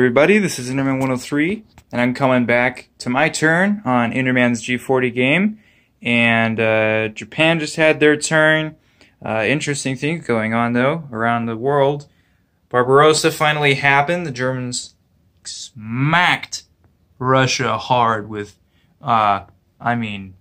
everybody, this is Enderman 103, and I'm coming back to my turn on Enderman's G40 game, and Japan just had their turn. Interesting things going on, though, around the world. Barbarossa finally happened. The Germans smacked Russia hard with,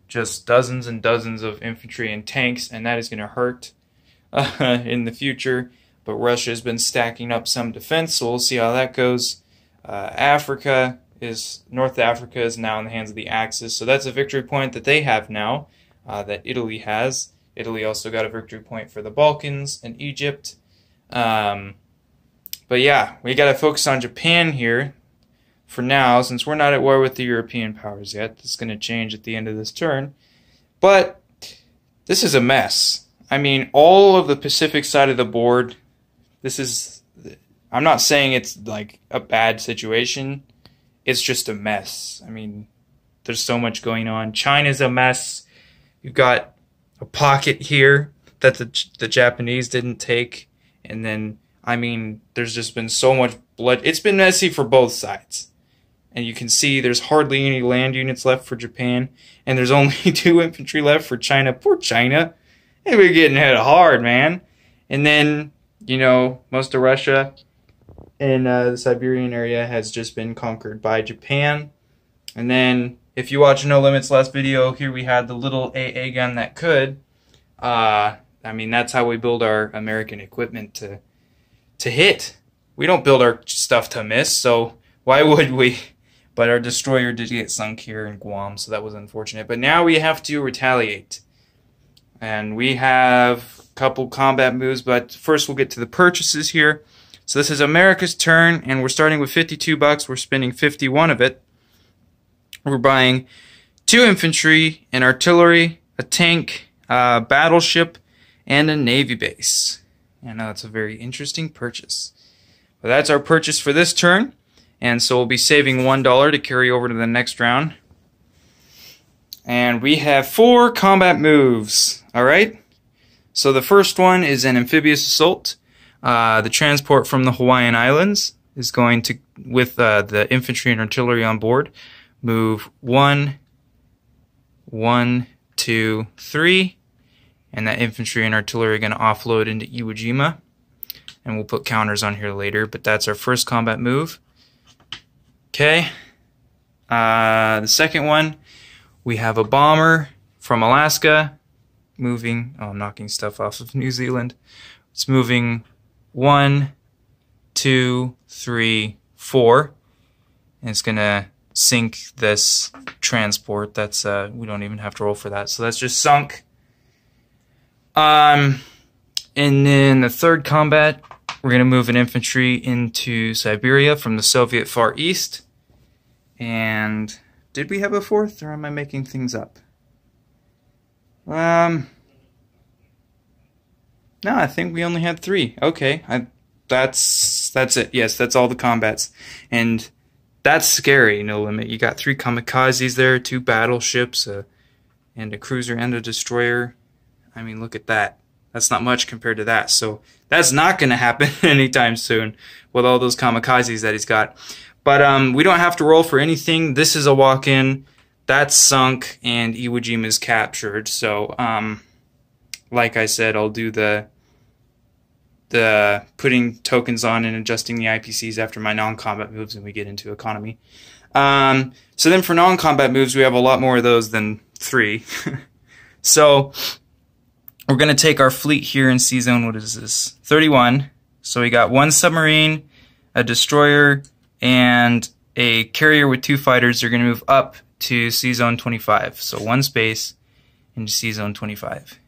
just dozens and dozens of infantry and tanks, and that is going to hurt in the future. But Russia's been stacking up some defense, so we'll see how that goes. North Africa is now in the hands of the Axis, so that's a victory point that they have now, that Italy has. Italy also got a victory point for the Balkans and Egypt. But yeah, we got to focus on Japan here for now, since we're not at war with the European powers yet. This is going to change at the end of this turn. But this is a mess. I mean, all of the Pacific side of the board, I'm not saying it's like a bad situation. It's just a mess. I mean, there's so much going on. China's a mess. You've got a pocket here that the Japanese didn't take. And then, I mean, there's just been so much blood. It's been messy for both sides. And you can see there's hardly any land units left for Japan. And there's only 2 infantry left for China. Poor China. Hey, we're getting hit hard, man. And then, you know, most of Russia and the Siberian area has just been conquered by Japan. And then, if you watch No Limits last video, here we had the little AA gun that could. I mean, that's how we build our American equipment to hit. We don't build our stuff to miss, so why would we? But our destroyer did get sunk here in Guam, so that was unfortunate. But now we have to retaliate. And we have a couple combat moves, but first we'll get to the purchases here. So this is America's turn, and we're starting with $52. We're spending 51 of it. We're buying 2 infantry, an artillery, a tank, a battleship, and a navy base. I know that's a very interesting purchase. But that's our purchase for this turn, and so we'll be saving $1 to carry over to the next round. And we have 4 combat moves. Alright? So the first one is an amphibious assault. The transport from the Hawaiian Islands is going to, with the infantry and artillery on board, move 1, 2, 3. And that infantry and artillery are going to offload into Iwo Jima. And we'll put counters on here later, but that's our first combat move. Okay. The second one, we have a bomber from Alaska moving. Oh, I'm knocking stuff off of New Zealand. It's moving 1, 2, 3, 4. And it's going to sink this transport. That's we don't even have to roll for that. So that's just sunk. And then the third combat, we're going to move an infantry into Siberia from the Soviet Far East. And did we have a fourth, or am I making things up? No, I think we only had 3. Okay, that's it. Yes, that's all the combats, and that's scary. No Limit. You got 3 kamikazes there, 2 battleships, and a cruiser and a destroyer. I mean, look at that. That's not much compared to that. So that's not going to happen anytime soon with all those kamikazes that he's got. But we don't have to roll for anything. This is a walk-in. That's sunk, and Iwo Jima is captured. So, like I said, I'll do the putting tokens on and adjusting the IPCs after my non-combat moves, and we get into economy. So then for non-combat moves, we have a lot more of those than 3. So we're going to take our fleet here in C-Zone. What is this? 31. So we got 1 submarine, a destroyer, and a carrier with 2 fighters. They're going to move up to C-Zone 25. So 1 space into C-Zone 25.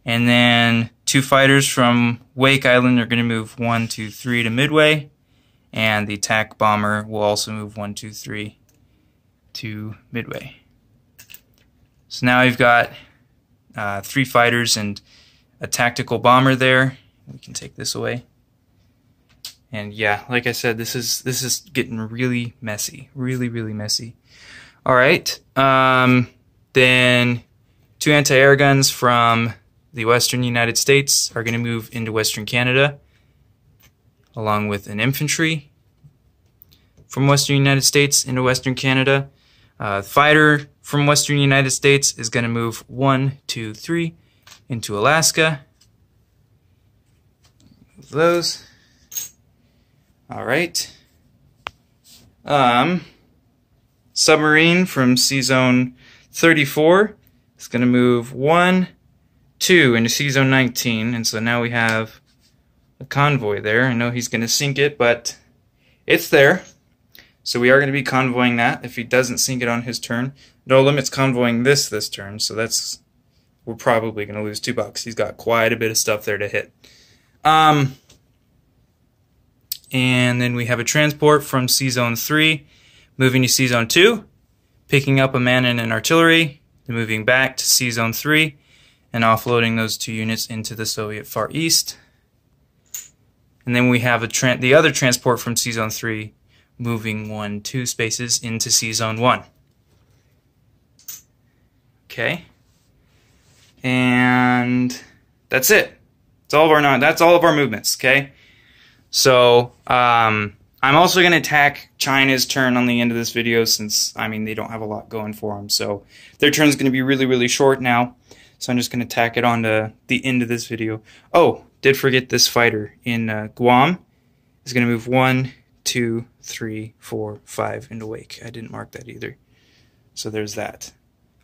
And then 2 fighters from Wake Island are going to move 1, 2, 3 to Midway. And the attack bomber will also move 1, 2, 3 to Midway. So now we've got 3 fighters and a tactical bomber there. We can take this away. And yeah, like I said, this is getting really messy. Really, really messy. Alright. Then 2 anti-air guns from the Western United States are going to move into Western Canada. along with an infantry from Western United States into Western Canada. Fighter from Western United States is going to move 1, 2, 3 into Alaska. Move those. All right. Submarine from C-Zone 34 is going to move 1, 2 into C-Zone 19, and so now we have a convoy there. I know he's going to sink it, but it's there. So we are going to be convoying that if he doesn't sink it on his turn. No limits convoying this turn, so we're probably going to lose $2. He's got quite a bit of stuff there to hit. And then we have a transport from C-Zone 3 moving to C-Zone 2, picking up a man and an artillery, then moving back to C-Zone 3 and offloading those 2 units into the Soviet Far East. And then we have the other transport from C-Zone 3 moving 1, 2 spaces into C-Zone 1. Okay. And that's it. That's all of our movements, okay? So, I'm also going to attack China's turn on the end of this video since, I mean, they don't have a lot going for them. So, their turn's going to be really, really short now. So, I'm just going to tack it on to the end of this video. Oh, did forget this fighter in Guam is going to move 1, 2, 3, 4, 5 into Wake. I didn't mark that either. So, there's that.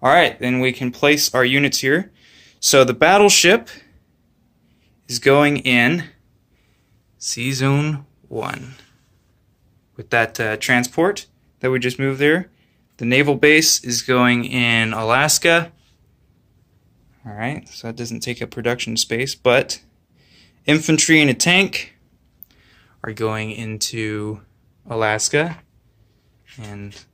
Alright, then we can place our units here. So, the battleship is going in C-Zone 1 with that transport that we just moved there. The naval base is going in Alaska. Alright, so that doesn't take up production space, but infantry and a tank are going into Alaska. And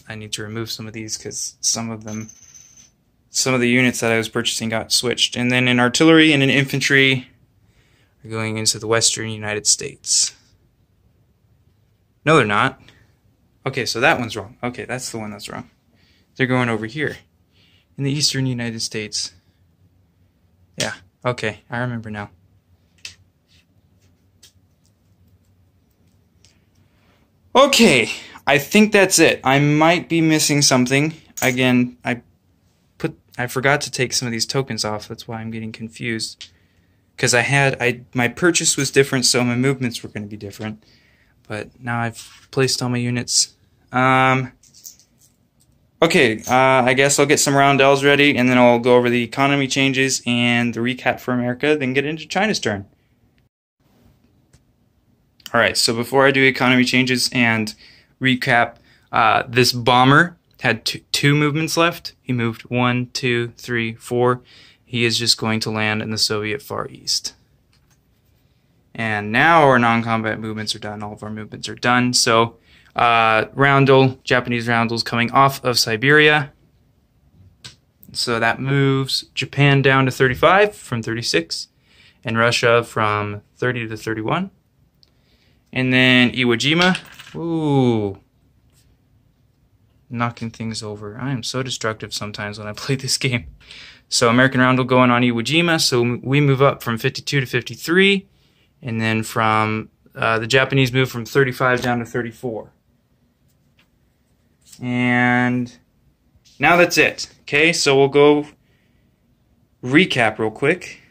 I need to remove some of these because some of the units that I was purchasing got switched. And then an artillery and an infantry are going into the Western United States. No, they're not. Okay, so that one's wrong. Okay, that's the one that's wrong. They're going over here in the Eastern United States. Yeah, okay, I remember now. Okay, I think that's it. I might be missing something. Again, I forgot to take some of these tokens off. That's why I'm getting confused. Because my purchase was different, so my movements were going to be different. But now I've placed all my units. Okay, I guess I'll get some roundels ready, and then I'll go over the economy changes and the recap for America, then get into China's turn. Alright, so before I do economy changes and recap, this bomber had two movements left. He moved 1, 2, 3, 4. He is just going to land in the Soviet Far East. And now our non-combat movements are done. All of our movements are done. So, roundel, Japanese roundels coming off of Siberia. So that moves Japan down to 35 from 36, and Russia from 30 to 31. And then Iwo Jima, ooh, knocking things over. I am so destructive sometimes when I play this game. So American roundel going on Iwo Jima, so we move up from 52 to 53, and then from the Japanese move from 35 down to 34. And now that's it. Okay, so we'll go recap real quick.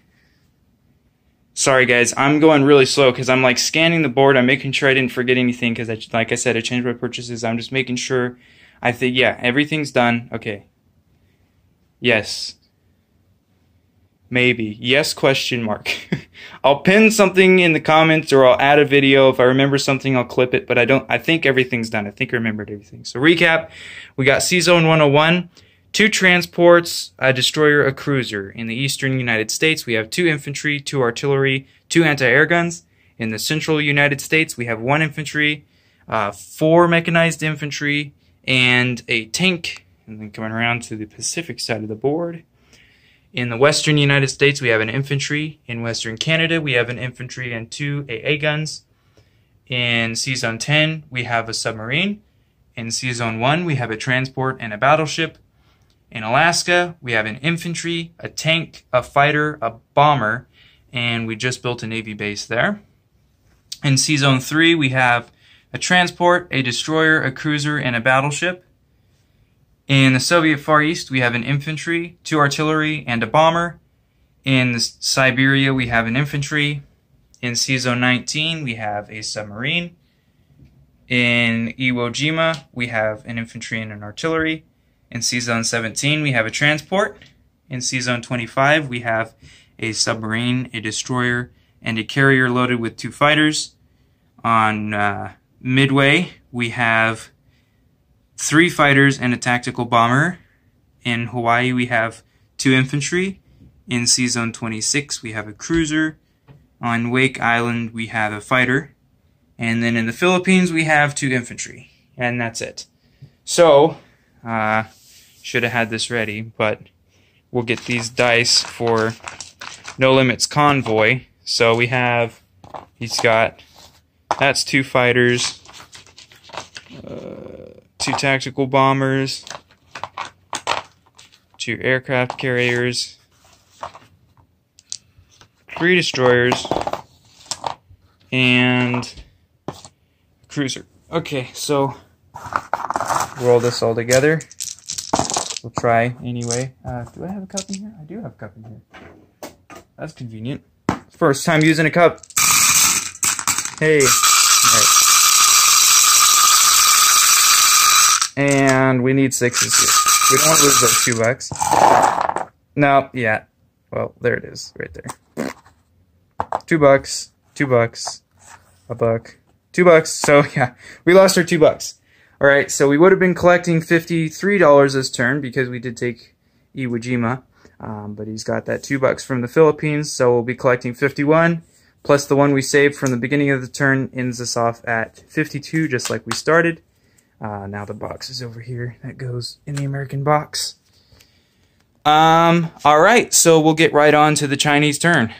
Sorry guys, I'm going really slow because I'm like scanning the board. I'm making sure I didn't forget anything because, like I said, I changed my purchases. I'm just making sure. I think, yeah, everything's done. Okay. Yes. Maybe. Yes, question mark. I'll pin something in the comments or I'll add a video. If I remember something, I'll clip it, but I think everything's done. I think I remembered everything. So recap, we got C-Zone 101, 2 transports, a destroyer, a cruiser. In the eastern United States, we have 2 infantry, 2 artillery, 2 anti-air guns. In the central United States, we have 1 infantry, 4 mechanized infantry, and a tank. And then coming around to the Pacific side of the board, in the western United States, we have an infantry. In western Canada, we have an infantry and 2 AA guns. In C-Zone 10, we have a submarine. In C-Zone 1, we have a transport and a battleship. In Alaska, we have an infantry, a tank, a fighter, a bomber, and we just built a Navy base there. In Sea Zone 3, we have a transport, a destroyer, a cruiser, and a battleship. In the Soviet Far East, we have an infantry, 2 artillery, and a bomber. In Siberia, we have an infantry. In Sea Zone 19, we have a submarine. In Iwo Jima, we have an infantry and an artillery. In Sea Zone 17, we have a transport. In Sea Zone 25, we have a submarine, a destroyer, and a carrier loaded with 2 fighters. On Midway, we have 3 fighters and a tactical bomber. In Hawaii, we have 2 infantry. In Sea Zone 26, we have a cruiser. On Wake Island, we have a fighter. And then in the Philippines, we have 2 infantry. And that's it. So, should have had this ready, but we'll get these dice for No Limits Convoy. So we have, that's 2 fighters, 2 tactical bombers, 2 aircraft carriers, 3 destroyers, and a cruiser. Okay, so roll this all together. We'll try anyway. Do I have a cup in here? I do have a cup in here. That's convenient. First time using a cup. Hey. Right. And we need 6s here. We don't want to lose those $2. No, yeah. Well, there it is, right there. $2, $2, $1, $2. So yeah, we lost our $2. All right, so we would have been collecting $53 this turn because we did take Iwo Jima, but he's got that $2 from the Philippines, so we'll be collecting 51 plus the one we saved from the beginning of the turn ends us off at 52, just like we started. Now the box is over here. That goes in the American box. All right, so we'll get right on to the Chinese turn.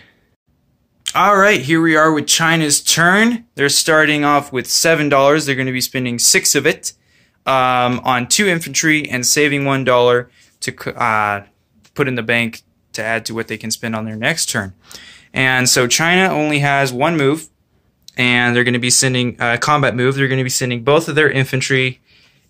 All right, here we are with China's turn. They're starting off with $7. They're going to be spending 6 of it on 2 infantry and saving $1 to put in the bank to add to what they can spend on their next turn. And so China only has 1 move, and they're going to be sending a combat move. They're going to be sending both of their infantry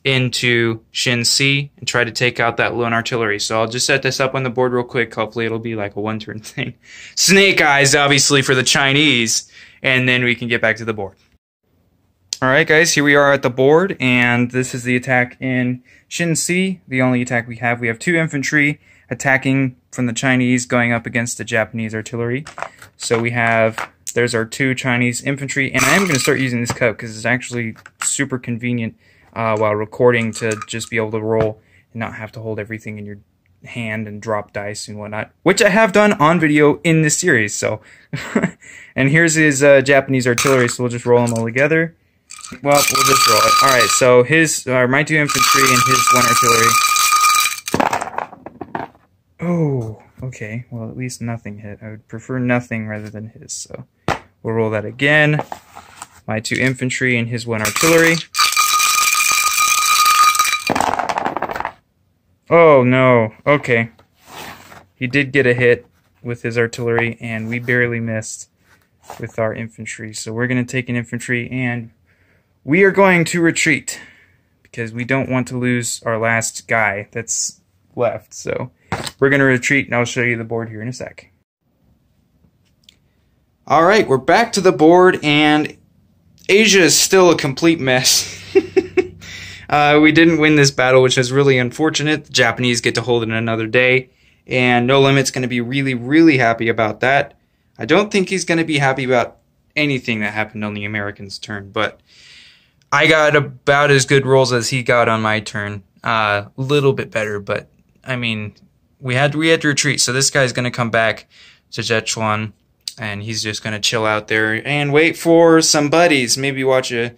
into Shenxi and try to take out that lone artillery. So I'll just set this up on the board real quick. Hopefully it'll be like a 1-turn thing. Snake eyes, obviously, for the Chinese, and then we can get back to the board. Alright guys, here we are at the board, and this is the attack in Shenxi, the only attack we have. We have 2 infantry attacking from the Chinese going up against the Japanese artillery. So we have, there's our 2 Chinese infantry, and I am going to start using this cup because it's actually super convenient while recording to just be able to roll and not have to hold everything in your hand and drop dice and whatnot, which I have done on video in this series. So, and here's his Japanese artillery, so we'll just roll them all together. Well, we'll just roll it. Alright, so my 2 infantry and his 1 artillery. Oh, okay. Well, at least nothing hit. I would prefer nothing rather than his, so we'll roll that again. My 2 infantry and his 1 artillery. Oh, no. Okay. He did get a hit with his artillery, and we barely missed with our infantry. So we're going to take an infantry, and we are going to retreat because we don't want to lose our last guy that's left. So we're going to retreat, and I'll show you the board here in a sec. Alright, we're back to the board, and Asia is still a complete mess. We didn't win this battle, which is really unfortunate. The Japanese get to hold it another day, and No Limit's going to be really, really happy about that. I don't think he's going to be happy about anything that happened on the Americans' turn, but I got about as good rolls as he got on my turn. A little bit better, but I mean, we had to retreat, so this guy's going to come back to Sichuan, and he's just going to chill out there and wait for some buddies. Maybe watch a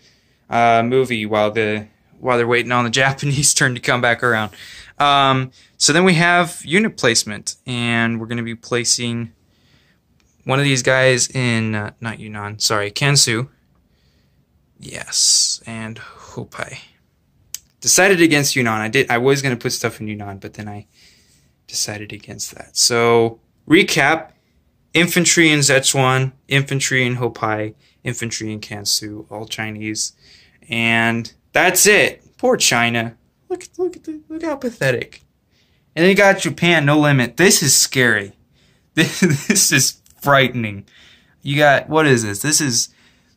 movie while they're waiting on the Japanese turn to come back around. So then we have unit placement, and we're going to be placing one of these guys in, not Yunnan, sorry, Kansu. Yes, and Hopei. Decided against Yunnan. I was going to put stuff in Yunnan, but then I decided against that. So, recap, infantry in Sichuan, infantry in Hopei, infantry in Kansu, all Chinese. And that's it. Poor China. Look how pathetic. And then you got Japan, no limit. This is scary. This is frightening. You got, what is this? This is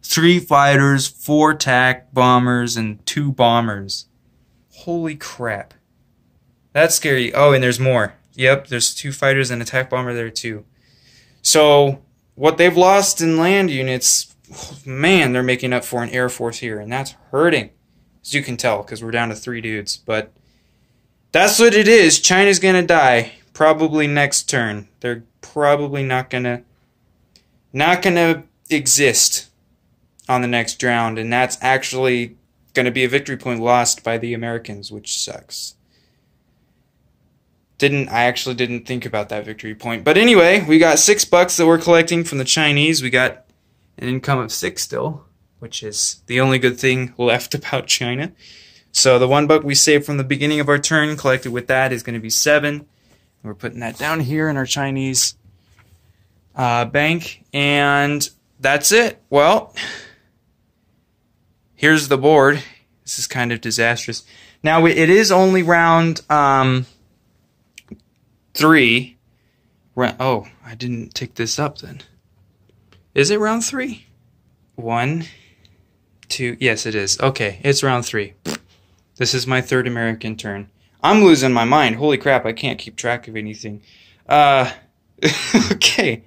3 fighters, 4 attack bombers, and 2 bombers. Holy crap. That's scary. Oh, and there's more. Yep, there's 2 fighters and attack bomber there too. So, what they've lost in land units, man, they're making up for an air force here, and that's hurting. As you can tell, because we're down to 3 dudes. But that's what it is. China's gonna die. Probably next turn. They're probably not gonna exist on the next round, and that's actually gonna be a victory point lost by the Americans, which sucks. I actually didn't think about that victory point. But anyway, we got $6 that we're collecting from the Chinese. We got an income of 6 still, which is the only good thing left about China. So the $1 we saved from the beginning of our turn, collected with that, is going to be 7. We're putting that down here in our Chinese bank. And that's it. Well, here's the board. This is kind of disastrous. Now, it is only round 3. Oh, I didn't tick this up then. Is it round 3? 1, 2. Yes, it is. Okay, it's round 3. This is my 3rd American turn. I'm losing my mind. Holy crap, I can't keep track of anything. Okay.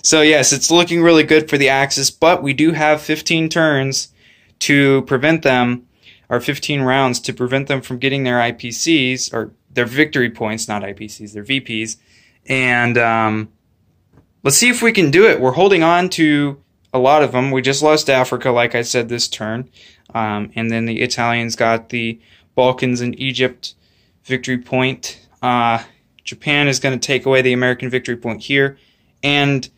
So yes, it's looking really good for the Axis, but we do have 15 turns to prevent them, or 15 rounds to prevent them from getting their IPCs, or their victory points, not IPCs, their VPs. And let's see if we can do it. We're holding on to a lot of them. We just lost Africa, like I said, this turn. And then the Italians got the Balkans and Egypt victory point. Japan is going to take away the American victory point here. And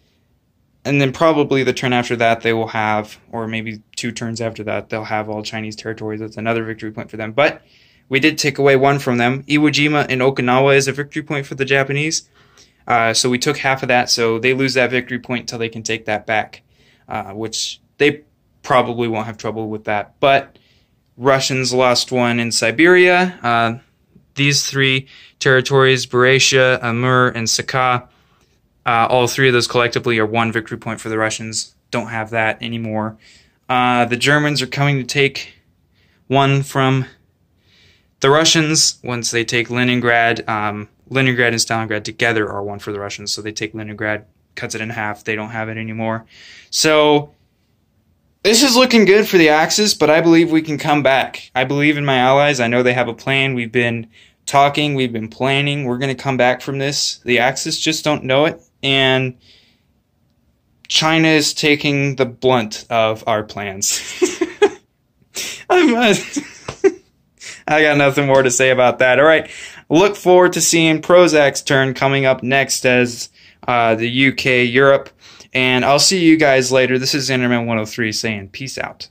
then probably the turn after that they will have, or maybe 2 turns after that, they'll have all Chinese territories. That's another victory point for them. But we did take away 1 from them. Iwo Jima and Okinawa is a victory point for the Japanese. So we took half of that, so they lose that victory point until they can take that back, which they probably won't have trouble with that. But Russians lost 1 in Siberia. These 3 territories, Buryatia, Amur, and Sakha, all 3 of those collectively are 1 victory point for the Russians. Don't have that anymore. The Germans are coming to take 1 from the Russians once they take Leningrad. Leningrad and Stalingrad together are 1 for the Russians, so they take Leningrad, cuts it in half. They don't have it anymore. So this is looking good for the Axis, but I believe we can come back. I believe in my allies. I know they have a plan. We've been talking. We've been planning. We're going to come back from this. The Axis just don't know it, and China is taking the blunt of our plans. I got nothing more to say about that. All right, look forward to seeing Prozac's turn coming up next as the UK, Europe, and I'll see you guys later. This is Enderman 103 saying peace out.